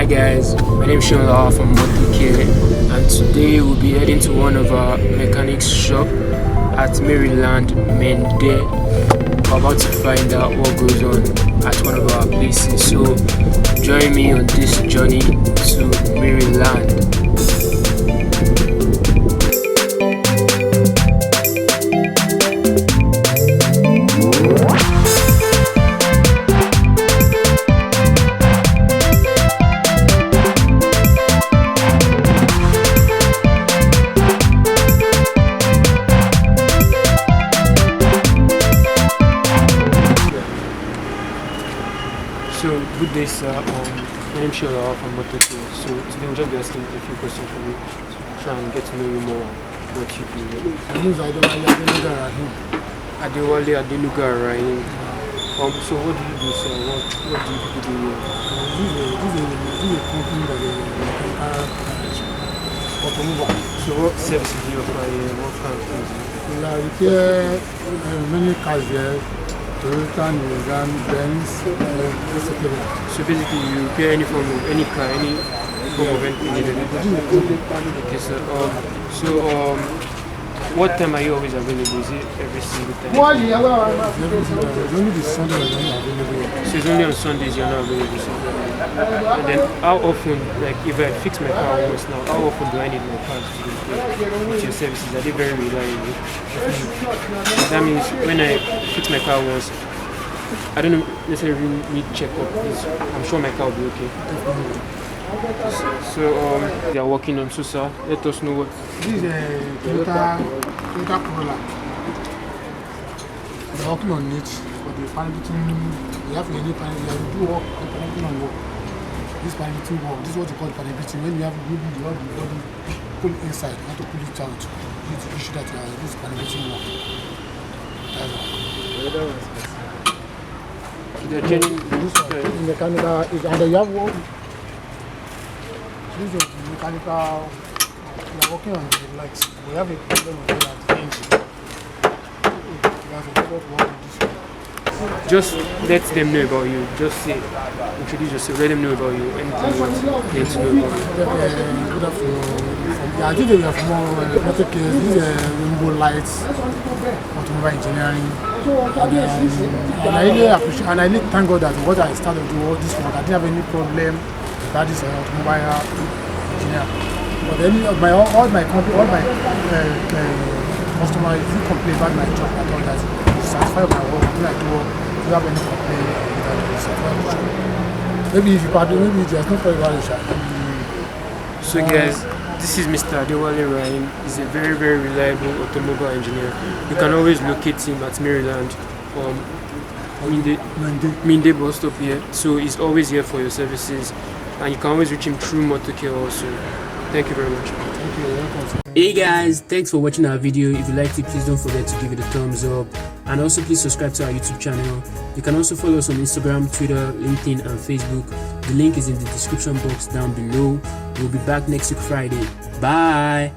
Hi guys, my name is Sean from Motocare, and today we'll be heading to one of our mechanics shop at Maryland, Mende. We're about to find out what goes on at one of our places, so join me on this journey to Maryland. So, good day sir, my name is Shola from Motocare. So today we'll just be asking a few questions from you to try and get to know you more what you do. Adewale Adeluga, right? So what do you do sir? What do you do here? This is a company that is automobile. So what services do you offer here? What kind of things? We repair many cars here. Toyota, Nissan, Benz, etc. So basically you repair any form of any car, any form of engineering. Okay sir. What time are you always available? Is it every single time? It's only the Sunday that I'm available. So it's only on Sundays you're not available. So. And then how often, like if I fix my car once now, how often do I need my car to be repaired with your services? Are they very reliable? That means when I fix my car once, I don't necessarily need checkup. I'm sure my car will be okay. So they are working on Susa. Let us know what. This is a Toyota Corolla. They're working on it, but the parameting, we have any parameting, we do work, the parameting on work. This parameting work, this is what you call parameting. When you have maybe you have the body pull inside, you have to pull it out. You need to issue that this parameting work. That's all. The genuine In mechanical is and you have one. This is mechanical. We are working on the lights. We have a problem with the engine. We have a problem with this one. just let them know about you. Just say, introduce yourself, let them know about you. Anything you want them to know about you. Good afternoon. I think we have more Motocare. This is rainbow lights, automobile engineering. And I really appreciate, and I really thank God that what I started to do all this work, I didn't have any problem about this automobile engineer. But all my customers, if you complain about my job, I thought that satisfy my work. When I do work, if you have any complaint, that will satisfy the job. Maybe if you pardon, maybe there's no problem about it. So guys, this is Mr. Adewale Ryan. He's a very, very reliable automobile engineer. You can always locate him at Maryland, Minde bus stop here. So he's always here for your services, and you can always reach him through Motocare also. Thank you very much. Thank you. Welcome. Hey guys, thanks for watching our video. If you liked it, please don't forget to give it a thumbs up, and also please subscribe to our YouTube channel. You can also follow us on Instagram, Twitter, LinkedIn and Facebook. The link is in the description box down below. We'll be back next week Friday. Bye.